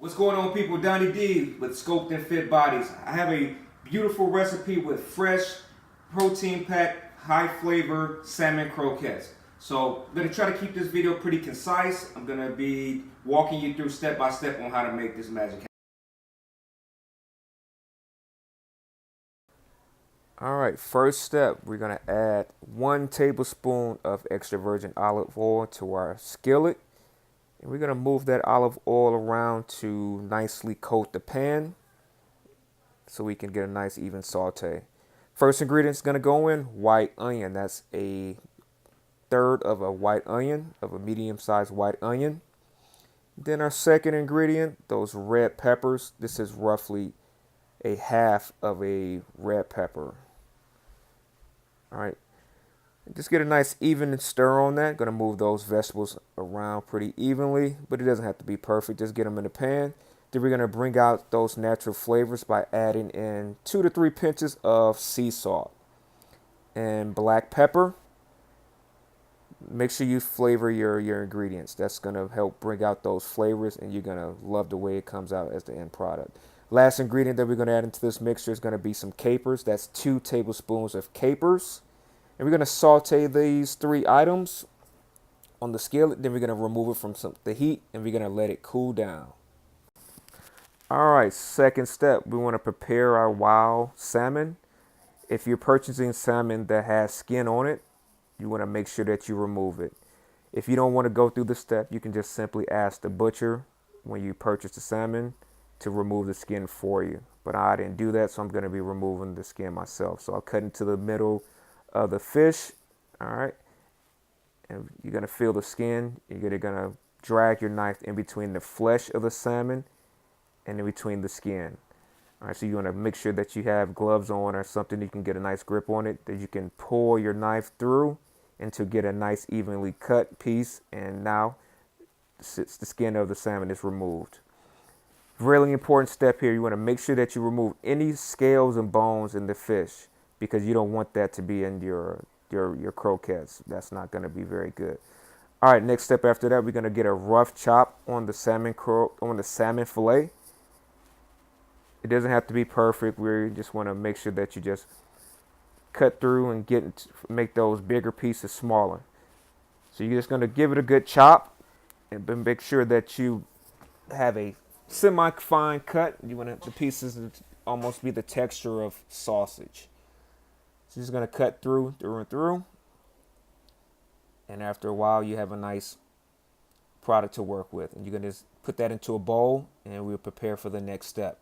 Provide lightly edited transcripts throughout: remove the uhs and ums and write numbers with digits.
What's going on, people? Donnie D with Scoped and Fit Bodies. I have a beautiful recipe with fresh, protein-packed, high-flavor salmon croquettes. So I'm going to try to keep this video pretty concise. I'm going to be walking you through step by step on how to make this magic happen. Alright, first step, we're going to add 1 tablespoon of extra virgin olive oil to our skillet. And we're going to move that olive oil around to nicely coat the pan so we can get a nice even saute. First ingredient is going to go in white onion. That's a third of a white onion, of a medium-sized white onion. Then our second ingredient, those red peppers. This is roughly a half of a red pepper. All right. Just get a nice even stir on that. Going to move those vegetables around pretty evenly, but it doesn't have to be perfect. Just get them in the pan. Then we're going to bring out those natural flavors by adding in 2 to 3 pinches of sea salt and black pepper. Make sure you flavor your ingredients. That's going to help bring out those flavors, and you're going to love the way it comes out as the end product. Last ingredient that we're going to add into this mixture is going to be some capers. That's 2 tablespoons of capers. And we're going to saute these 3 items on the skillet. Then we're going to remove it from the heat, and we're going to let it cool down. All right, second step, we want to prepare our wild salmon. If you're purchasing salmon that has skin on it, you want to make sure that you remove it. If you don't want to go through the step, you can just simply ask the butcher when you purchase the salmon to remove the skin for you. But I didn't do that, so I'm going to be removing the skin myself. So I'll cut into the middle of the fish. All right, and you're going to feel the skin. You're going to drag your knife in between the flesh of the salmon and in between the skin. All right, so you want to make sure that you have gloves on or something you can get a nice grip on it, that you can pull your knife through and to get a nice evenly cut piece. And now the skin of the salmon is removed. Really important step here, you want to make sure that you remove any scales and bones in the fish, because you don't want that to be in your croquettes. That's not going to be very good. All right, next step after that, we're going to get a rough chop on the salmon fillet. It doesn't have to be perfect. We just want to make sure that you just cut through and make those bigger pieces smaller. So you're just going to give it a good chop and then make sure that you have a semi-fine cut. You want the pieces to almost be the texture of sausage. So you're just going to cut through and through. And after a while, you have a nice product to work with. And you're going to just put that into a bowl, and we'll prepare for the next step.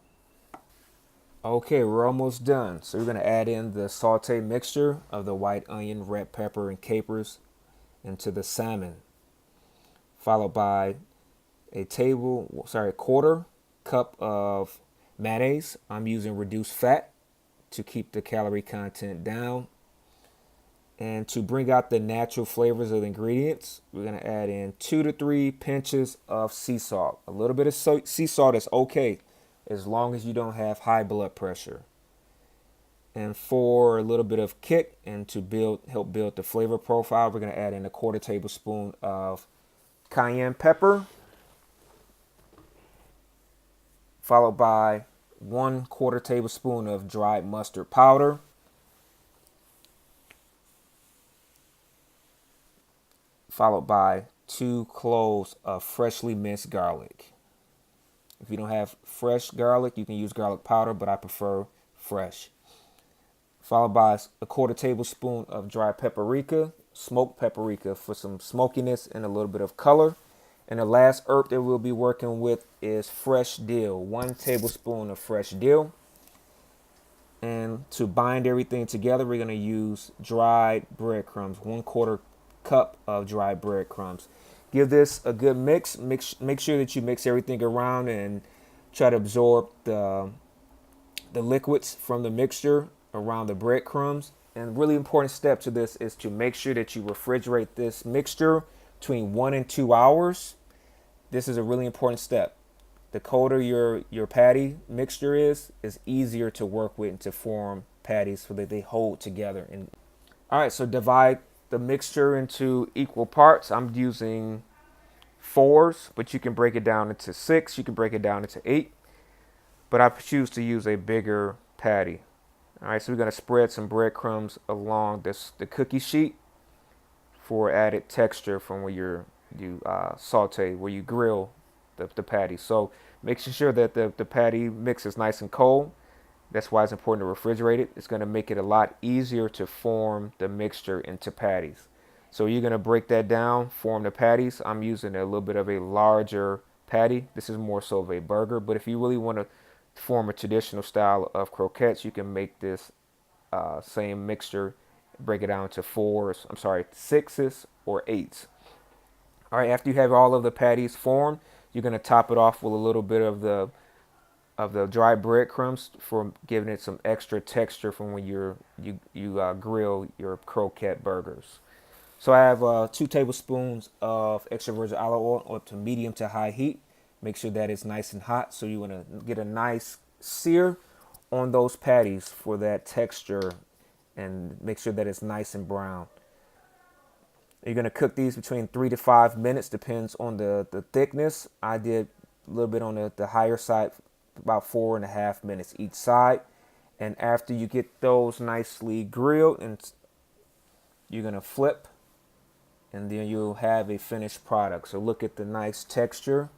Okay, we're almost done. So we're going to add in the saute mixture of the white onion, red pepper, and capers into the salmon, followed by a quarter cup of mayonnaise. I'm using reduced fat to keep the calorie content down. And to bring out the natural flavors of the ingredients, we're going to add in 2 to 3 pinches of sea salt. A little bit of sea salt is okay, as long as you don't have high blood pressure. And for a little bit of kick and to help build the flavor profile, we're going to add in a 1/4 tablespoon of cayenne pepper, followed by 1/4 tablespoon of dried mustard powder, followed by 2 cloves of freshly minced garlic. If you don't have fresh garlic, you can use garlic powder, but I prefer fresh. Followed by a 1/4 tablespoon of dry paprika, smoked paprika for some smokiness and a little bit of color. And the last herb that we'll be working with is fresh dill, 1 tablespoon of fresh dill. And to bind everything together, we're going to use dried breadcrumbs, 1/4 cup of dried breadcrumbs. Give this a good mix. Make sure that you mix everything around and try to absorb the liquids from the mixture around the breadcrumbs. And really important step to this is to make sure that you refrigerate this mixture between 1 and 2 hours. This is a really important step. The colder your patty mixture is easier to work with and to form patties so that they hold together. And all right, so divide the mixture into equal parts. I'm using fours, but you can break it down into 6. You can break it down into 8. But I choose to use a bigger patty. All right, so we're going to spread some breadcrumbs along the cookie sheet for added texture from where you saute, where you grill the patty. So making sure that the patty mix is nice and cold. That's why it's important to refrigerate it. It's going to make it a lot easier to form the mixture into patties. So you're going to break that down, form the patties. I'm using a little bit of a larger patty. This is more so of a burger, but if you really want to form a traditional style of croquettes, you can make this same mixture, break it down to 6s or 8s. All right, after you have all of the patties formed, you're going to top it off with a little bit of the dry breadcrumbs for giving it some extra texture from when you grill your croquette burgers. So I have 2 tablespoons of extra virgin olive oil up to medium to high heat. Make sure that it's nice and hot. So you want to get a nice sear on those patties for that texture and make sure that it's nice and brown. You're going to cook these between 3 to 5 minutes, depends on the thickness. I did a little bit on the higher side, about 4.5 minutes each side. And after you get those nicely grilled, and you're going to flip, and then you'll have a finished product. So look at the nice texture.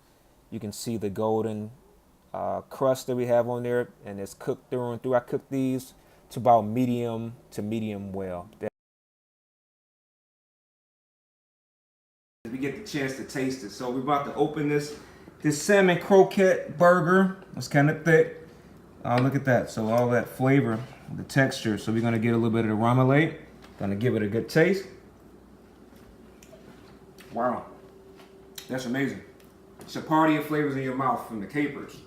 You can see the golden crust that we have on there, and it's cooked through and through. I cooked these to about medium well. We get the chance to taste it. So we're about to open this salmon croquette burger. It's kind of thick. Look at that. So all that flavor, the texture. So we're gonna get a little bit of the remoulade. Gonna give it a good taste. Wow, that's amazing. It's a party of flavors in your mouth, from the capers,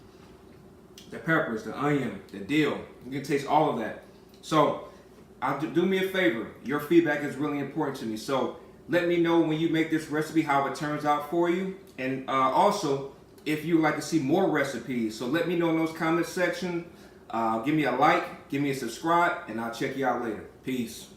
the peppers, the onion, the dill. You can taste all of that. So do me a favor. Your feedback is really important to me. So let me know when you make this recipe how it turns out for you. And also, if you would like to see more recipes, so let me know in those comment section. Give me a like, give me a subscribe, and I'll check you out later. Peace.